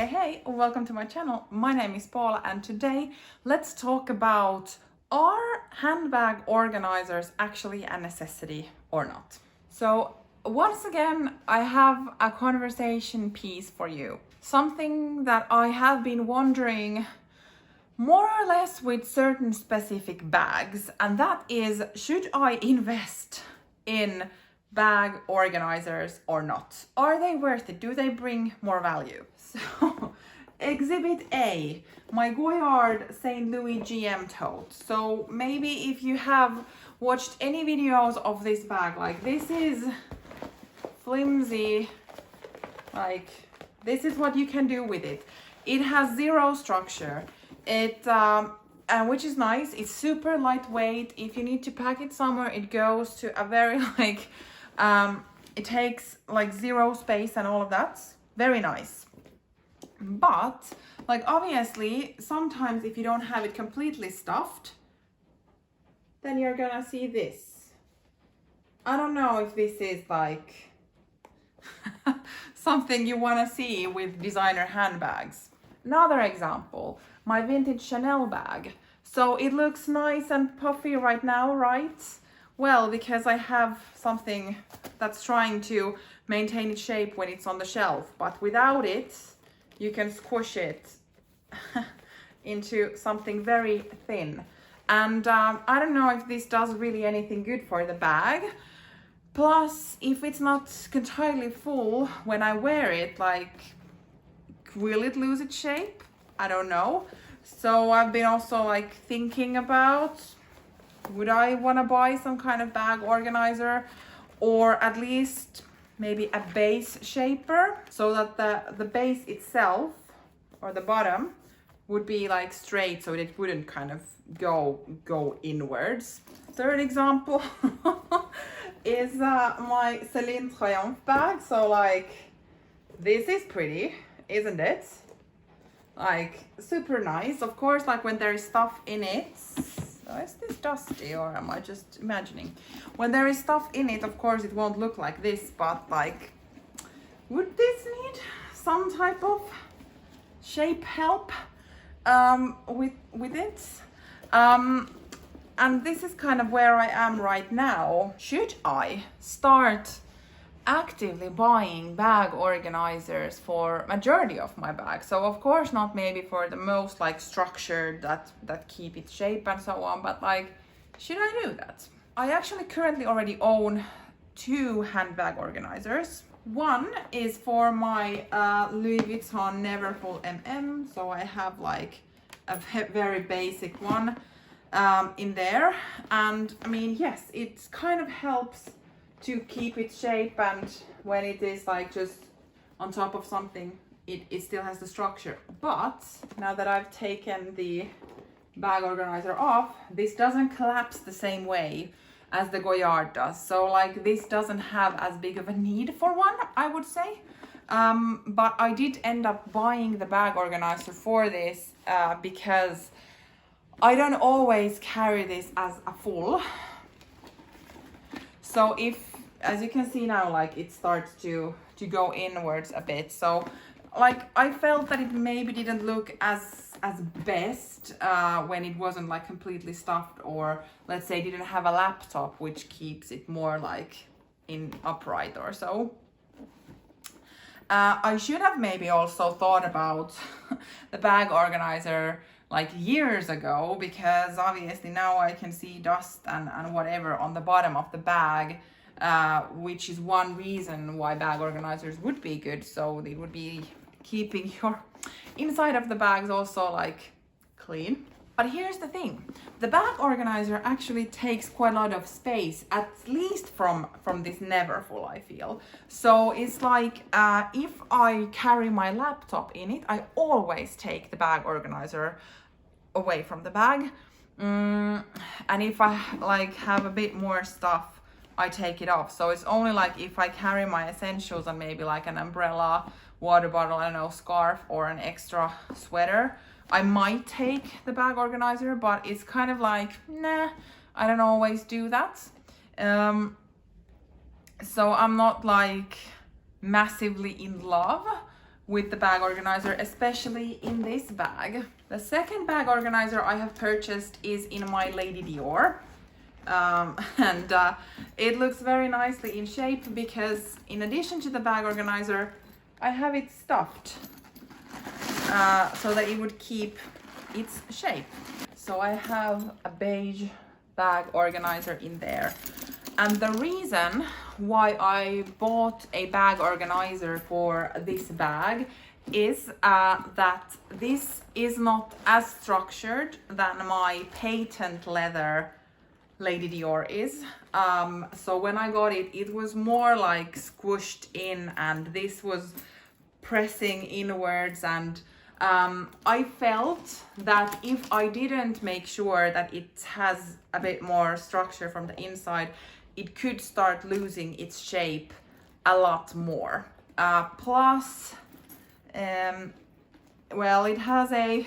Hey, welcome to my channel. My name is Paula and today let's talk about, are handbag organizers actually a necessity or not? So once again, I have a conversation piece for you. Something that I have been wondering more or less with certain specific bags, and that is, should I invest in bag organizers or not? Are they worth it? Do they bring more value? So exhibit A, my Goyard St. Louis GM tote. So maybe if you have watched any videos of this bag, like this is flimsy, like this is what you can do with it. It has zero structure. Which is nice. It's super lightweight. If you need to pack it somewhere, it goes to a very it takes like zero space and all of that. Very nice. But like obviously sometimes if you don't have it completely stuffed, then you're gonna see this. I don't know if this is like something you want to see with designer handbags. Another example, my vintage Chanel bag. So it looks nice and puffy right now, right? Well, because I have something that's trying to maintain its shape when it's on the shelf, but without it, you can squish it into something very thin. And I don't know if this does really anything good for the bag. Plus, if it's not entirely full when I wear it, like, will it lose its shape? I don't know. So I've been also like thinking about, would I want to buy some kind of bag organizer, or at least maybe a base shaper, so that the base itself or the bottom would be like straight, so it wouldn't kind of go inwards. Third example is my Celine Playoff bag. So like this is pretty, isn't it? Like super nice. Of course, like when there is stuff in it, is this dusty or am I just imagining? When there is stuff in it, of course it won't look like this, but like, would this need some type of shape help with it? And this is kind of where I am right now. Should I start actively buying bag organizers for majority of my bags? So of course not maybe for the most like structured that keep its shape and so on, but like, should I do that? I actually currently already own two handbag organizers. One is for my Louis Vuitton Neverfull MM, so I have like a very basic one in there, and I mean, yes, it kind of helps to keep its shape, and when it is like just on top of something, it still has the structure. But now that I've taken the bag organizer off, this doesn't collapse the same way as the Goyard does. So like this doesn't have as big of a need for one, I would say. But I did end up buying the bag organizer for this because I don't always carry this as a full. So if, as you can see now, like it starts to go inwards a bit. So like I felt that it maybe didn't look as best when it wasn't like completely stuffed, or let's say didn't have a laptop which keeps it more like in upright or so. I should have maybe also thought about the bag organizer like years ago, because obviously now I can see dust and whatever on the bottom of the bag, which is one reason why bag organizers would be good. So they would be keeping your inside of the bags also like clean. But here's the thing, the bag organizer actually takes quite a lot of space, at least from this Neverfull, I feel. So it's like if I carry my laptop in it, I always take the bag organizer away from the bag. And if I like have a bit more stuff, I take it off. So it's only like if I carry my essentials and maybe like an umbrella, water bottle, I don't know, scarf or an extra sweater, I might take the bag organizer, but it's kind of like, nah, I don't always do that. So I'm not like massively in love with the bag organizer, especially in this bag. The second bag organizer I have purchased is in my Lady Dior. And it looks very nicely in shape because in addition to the bag organizer, I have it stuffed so that it would keep its shape. So I have a beige bag organizer in there. And the reason why I bought a bag organizer for this bag is that this is not as structured than my patent leather Lady Dior is. So when I got it, it was more like squished in, and this was pressing inwards, and I felt that if I didn't make sure that it has a bit more structure from the inside, it could start losing its shape a lot more. Plus, well, it has a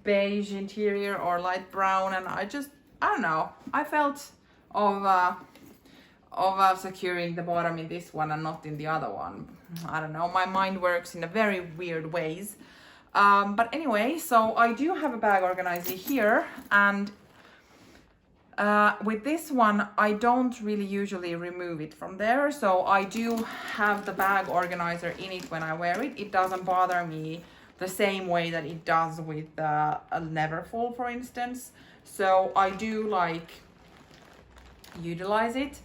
beige interior or light brown, and I don't know, I felt of securing the bottom in this one and not in the other one. I don't know, my mind works in a very weird ways. But anyway, so I do have a bag organizer here, and with this one, I don't really usually remove it from there. So I do have the bag organizer in it when I wear it. It doesn't bother me the same way that it does with a Neverfull, for instance. So I do like utilize it,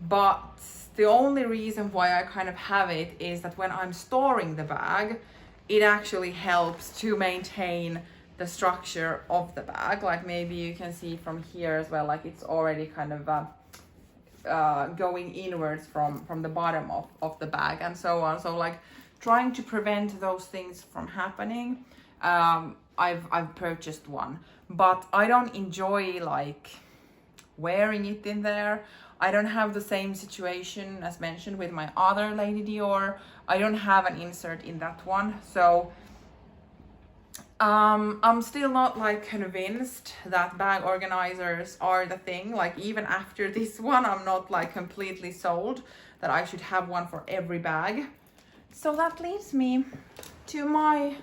but the only reason why I kind of have it is that when I'm storing the bag, it actually helps to maintain the structure of the bag. Like maybe you can see from here as well, like it's already kind of going inwards from the bottom of the bag and so on. So like trying to prevent those things from happening, I've purchased one, but I don't enjoy like wearing it in there. I don't have the same situation as mentioned with my other Lady Dior. I don't have an insert in that one, so I'm still not like convinced that bag organizers are the thing. Like even after this one, I'm not like completely sold that I should have one for every bag. So that leads me to my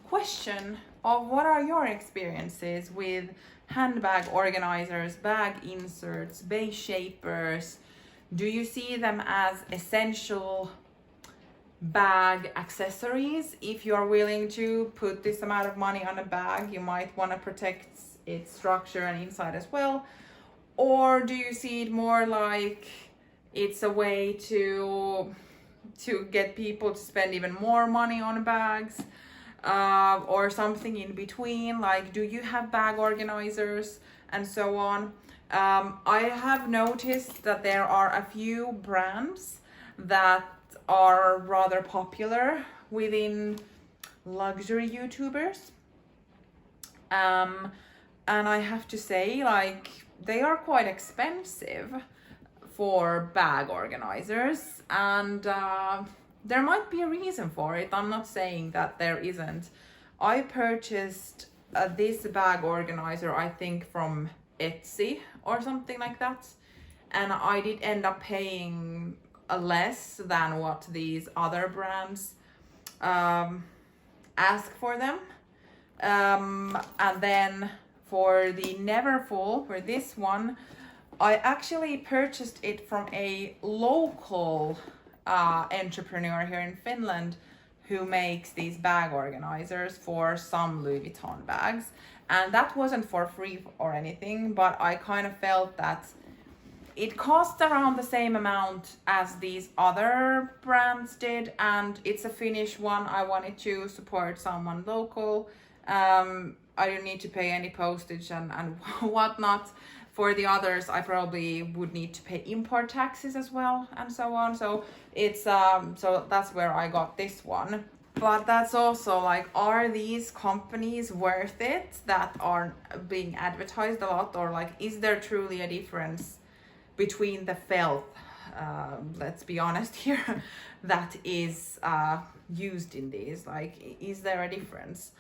question of what are your experiences with handbag organizers, bag inserts, base shapers? Do you see them as essential bag accessories? If you are willing to put this amount of money on a bag, you might want to protect its structure and inside as well. Or do you see it more like it's a way to get people to spend even more money on bags, or something in between? Like, do you have bag organizers and so on? I have noticed that there are a few brands that are rather popular within luxury YouTubers, and I have to say, like, they are quite expensive for bag organizers, and there might be a reason for it. I'm not saying that there isn't. I purchased this bag organizer, I think from Etsy or something like that, and I did end up paying less than what these other brands ask for them. And then for the Neverfull, for this one, I actually purchased it from a local entrepreneur here in Finland who makes these bag organizers for some Louis Vuitton bags. And that wasn't for free or anything, but I kind of felt that it cost around the same amount as these other brands did, and it's a Finnish one. I wanted to support someone local. I didn't need to pay any postage and whatnot. For the others, I probably would need to pay import taxes as well and so on. So it's so that's where I got this one. But that's also like, are these companies worth it that are being advertised a lot, or like, is there truly a difference between the felt, let's be honest here, that is used in these? Like, is there a difference?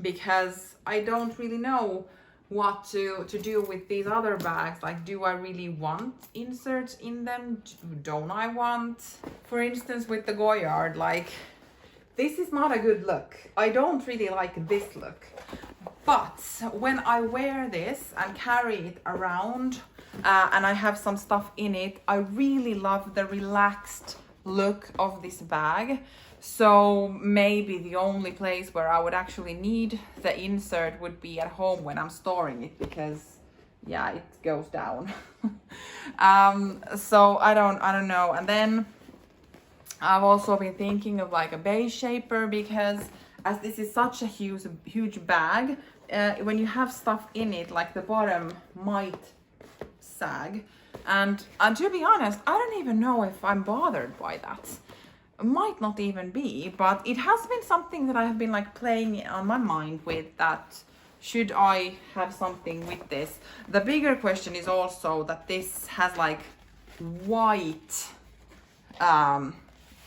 Because I don't really know what to do with these other bags. Like, do I really want inserts in them? Don't I want? For instance, with the Goyard, like, this is not a good look. I don't really like this look. But when I wear this and carry it around and I have some stuff in it, I really love the relaxed look of this bag. So maybe the only place where I would actually need the insert would be at home when I'm storing it, because yeah, it goes down. So I don't know. And then I've also been thinking of like a base shaper, because as this is such a huge bag, when you have stuff in it, like the bottom might sag. And to be honest, I don't even know if I'm bothered by that. Might not even be, but it has been something that I have been like playing on my mind with, that should I have something with this. The bigger question is also that this has like white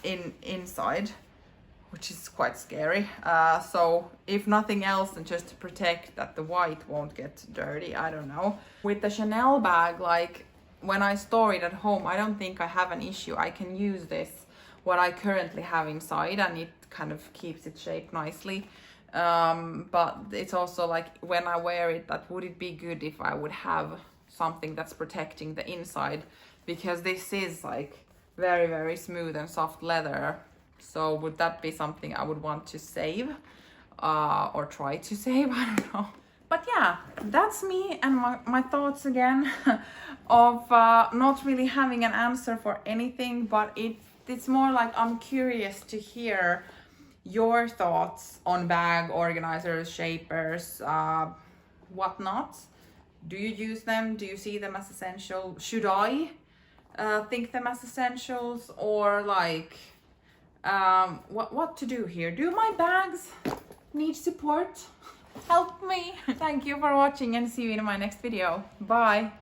inside, which is quite scary. So if nothing else, then just to protect that the white won't get dirty, I don't know. With the Chanel bag, like when I store it at home, I don't think I have an issue. I can use this, what I currently have inside, and it kind of keeps it shaped nicely. But it's also like when I wear it, that would it be good if I would have something that's protecting the inside, because this is like very, very smooth and soft leather. So would that be something I would want to save or try to save? I don't know. But yeah, that's me and my thoughts again of not really having an answer for anything, but it's more like I'm curious to hear your thoughts on bag organizers, shapers, whatnot. Do you use them? Do you see them as essential? Should I think them as essentials, or like what to do here? Do my bags need support? Help me. Thank you for watching, and see you in my next video. Bye.